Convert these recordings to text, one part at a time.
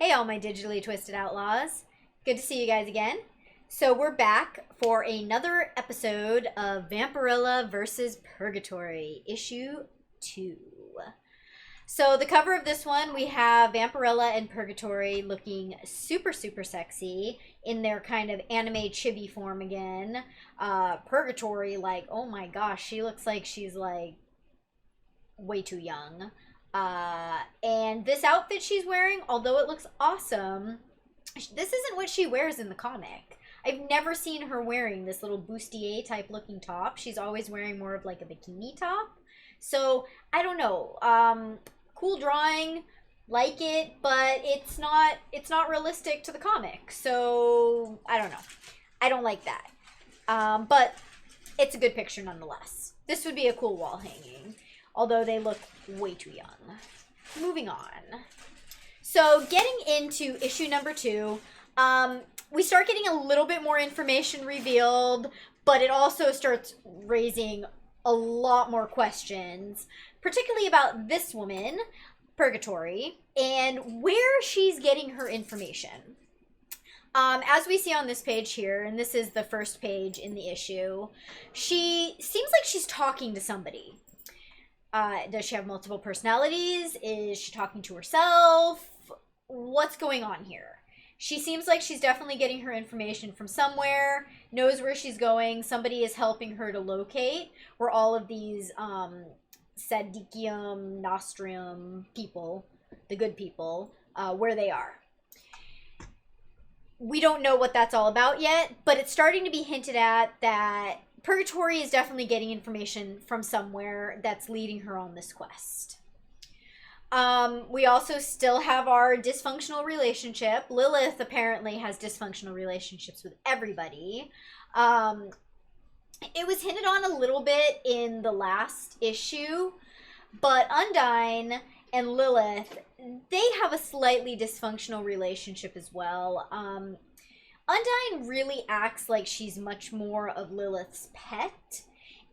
Hey all my digitally twisted outlaws. Good to see you guys again. So we're back for another episode of Vampirella versus Purgatori, issue 2. So the cover of this one, we have Vampirella and Purgatori looking super sexy in their kind of anime chibi form again. Purgatori, like, oh my gosh, she looks like she's like way too young. And this outfit she's wearing, although it looks awesome, this isn't what she wears in the comic. I've never seen her wearing this little bustier type looking top. She's always wearing more of like a bikini top. So, I don't know. Cool drawing, like it, but it's not realistic to the comic. So, I don't know. I don't like that. But it's a good picture nonetheless. This would be a cool wall hanging. Although they look way too young. Moving on. So getting into issue number 2, we start getting a little bit more information revealed, but it also starts raising a lot more questions, particularly about this woman, Purgatori, and where she's getting her information. As we see on this page here, and this is the first page in the issue, she seems like she's talking to somebody. Does she have multiple personalities? Is she talking to herself? What's going on here? She seems like she's definitely getting her information from somewhere, knows where she's going. Somebody is helping her to locate where all of these Sadicium Nostrum people, the good people, where they are. We don't know what that's all about yet, but it's starting to be hinted at that Purgatori is definitely getting information from somewhere that's leading her on this quest. We also still have our dysfunctional relationship. Lilith apparently has dysfunctional relationships with everybody. It was hinted on a little bit in the last issue, but Undine and Lilith, they have a slightly dysfunctional relationship as well. Undine really acts like she's much more of Lilith's pet,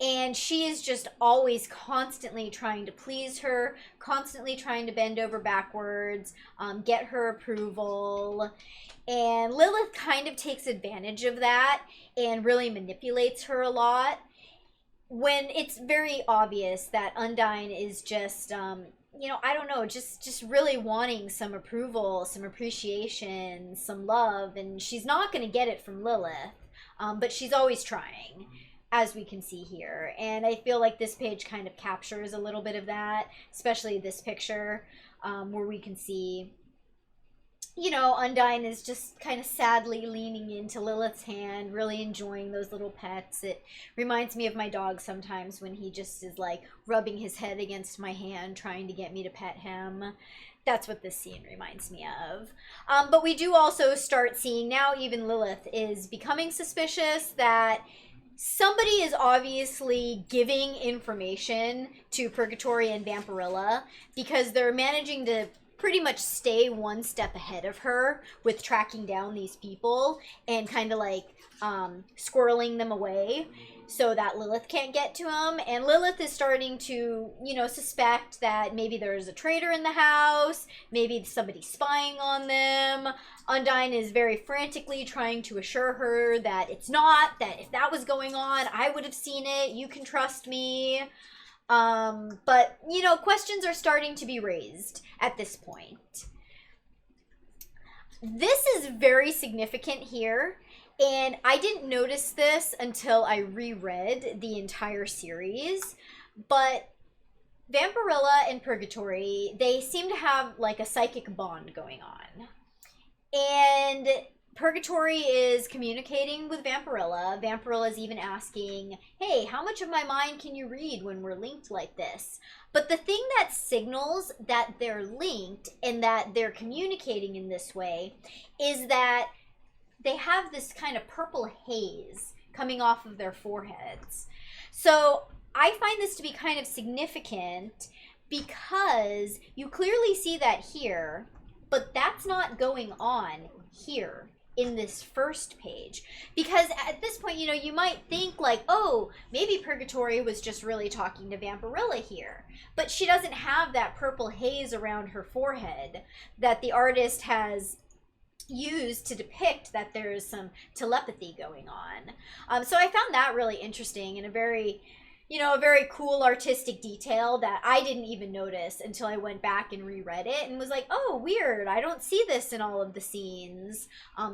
and she is just always constantly trying to please her, constantly trying to bend over backwards, get her approval, and Lilith kind of takes advantage of that and really manipulates her a lot, when it's very obvious that Undine is just, you know, I don't know, just really wanting some approval, some appreciation, some love, and she's not going to get it from Lilith, but she's always trying, as we can see here, and I feel like this page kind of captures a little bit of that, especially this picture, where we can see, you know, Undine is just kind of sadly leaning into Lilith's hand, really enjoying those little pets. It reminds me of my dog sometimes when he just is like rubbing his head against my hand, trying to get me to pet him. That's what this scene reminds me of. But we do also start seeing now even Lilith is becoming suspicious that somebody is obviously giving information to Purgatori and Vampirella because they're managing to pretty much stay one step ahead of her with tracking down these people and kind of like squirreling them away so that Lilith can't get to them. And Lilith is starting to, you know, suspect that maybe there's a traitor in the house, maybe somebody's spying on them. Undine is very frantically trying to assure her that it's not, that if that was going on, I would have seen it, you can trust me. But, you know, questions are starting to be raised at this point. This is very significant here, and I didn't notice this until I reread the entire series, but Vampirella and Purgatori, they seem to have like a psychic bond going on. And Purgatori is communicating with Vampirella. Vampirella is even asking, hey, how much of my mind can you read when we're linked like this? But the thing that signals that they're linked and that they're communicating in this way is that they have this kind of purple haze coming off of their foreheads. So I find this to be kind of significant because you clearly see that here, but that's not going on here in this first page. Because at this point, you know, you might think like, oh, maybe Purgatori was just really talking to Vampirella here. But she doesn't have that purple haze around her forehead that the artist has used to depict that there is some telepathy going on. So I found that really interesting and a very cool artistic detail that I didn't even notice until I went back and reread it and was like, oh, weird, I don't see this in all of the scenes.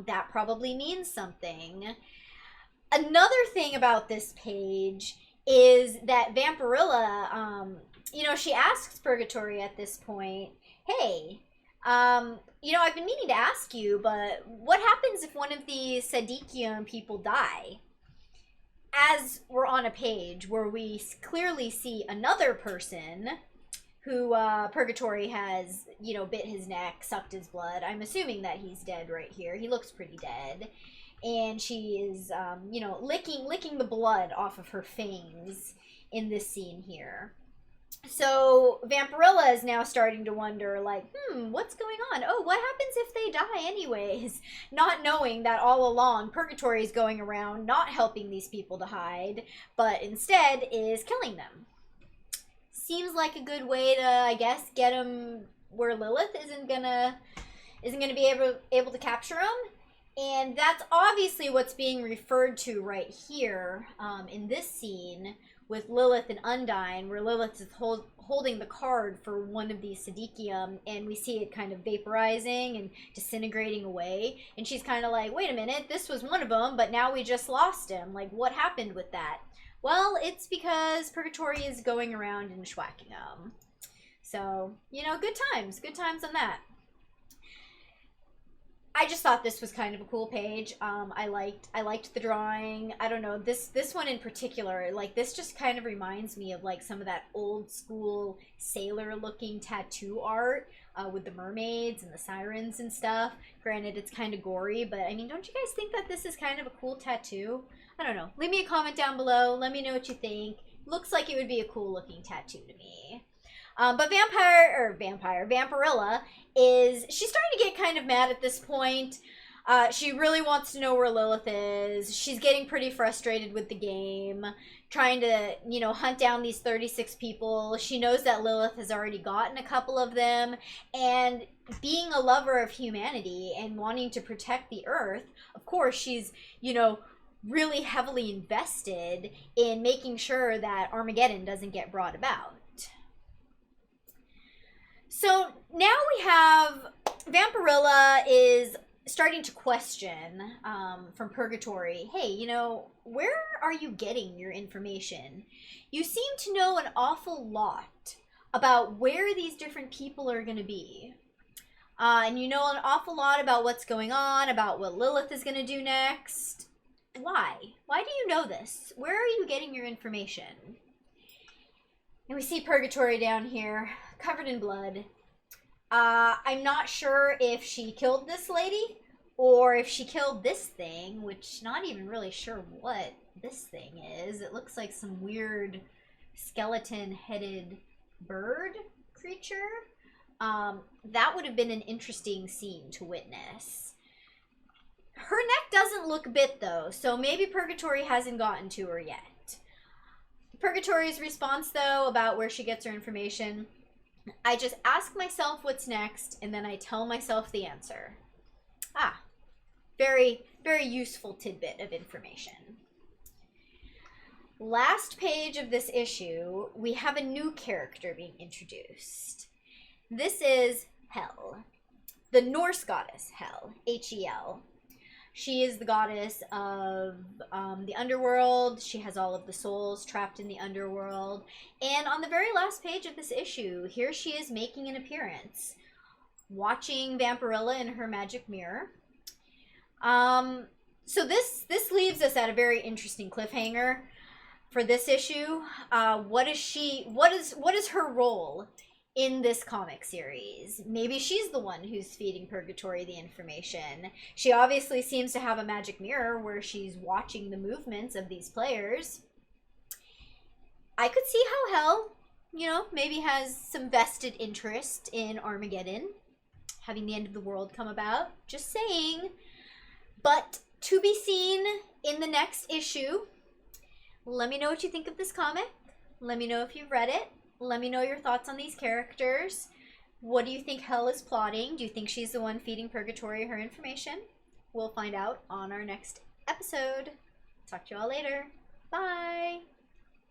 That probably means something. Another thing about this page is that Vampirella, she asks Purgatori at this point, hey, I've been meaning to ask you, but what happens if one of these Sadikium people die? As we're on a page where we clearly see another person who Purgatori has, bit his neck, sucked his blood. I'm assuming that he's dead right here. He looks pretty dead. And she is, licking the blood off of her fangs in this scene here. So Vampirella is now starting to wonder, like, what's going on? Oh, what happens if they die anyways? Not knowing that all along Purgatori is going around not helping these people to hide, but instead is killing them. Seems like a good way to, I guess, get them where Lilith isn't gonna be able to capture them. And that's obviously what's being referred to right here in this scene with Lilith and Undyne, where Lilith is holding the card for one of these Sadikium, and we see it kind of vaporizing and disintegrating away. And she's kind of like, wait a minute, this was one of them, but now we just lost him. Like, what happened with that? Well, it's because Purgatori is going around and schwacking them. So, good times on that. I just thought this was kind of a cool page. I liked the drawing. I don't know, this one in particular, like, this just kind of reminds me of like some of that old school sailor looking tattoo art with the mermaids and the sirens and stuff. Granted, it's kind of gory, but I mean, don't you guys think that this is kind of a cool tattoo? I don't know. Leave me a comment down below. Let me know what you think. Looks like it would be a cool looking tattoo to me. But Vampirella she's starting to get kind of mad at this point. She really wants to know where Lilith is. She's getting pretty frustrated with the game, trying to, hunt down these 36 people. She knows that Lilith has already gotten a couple of them, and being a lover of humanity and wanting to protect the Earth, of course, she's, really heavily invested in making sure that Armageddon doesn't get brought about. So now we have Vampirella is starting to question from Purgatori, hey, where are you getting your information? You seem to know an awful lot about where these different people are going to be. And you know an awful lot about what's going on, about what Lilith is going to do next. Why? Why do you know this? Where are you getting your information? And we see Purgatori down here, covered in blood. I'm not sure if she killed this lady or if she killed this thing, which not even really sure what this thing is. It looks like some weird skeleton-headed bird creature. That would have been an interesting scene to witness. Her neck doesn't look bit, though, so maybe Purgatori hasn't gotten to her yet. Purgatori's response, though, about where she gets her information, I just ask myself what's next, and then I tell myself the answer. Ah, very, very useful tidbit of information. Last page of this issue, we have a new character being introduced. This is Hel, the Norse goddess Hel, H-E-L. She is the goddess of the underworld. She has all of the souls trapped in the underworld. And on the very last page of this issue, here she is making an appearance, watching Vampirella in her magic mirror. So this leaves us at a very interesting cliffhanger for this issue. What is her role in this comic series? Maybe she's the one who's feeding Purgatori the information. She obviously seems to have a magic mirror where she's watching the movements of these players. I could see how Hel, maybe has some vested interest in Armageddon, having the end of the world come about. Just saying. But to be seen in the next issue. Let me know what you think of this comic. Let me know if you've read it. Let me know your thoughts on these characters. What do you think Hell is plotting? Do you think she's the one feeding Purgatory her information? We'll find out on our next episode. Talk to you all later. Bye!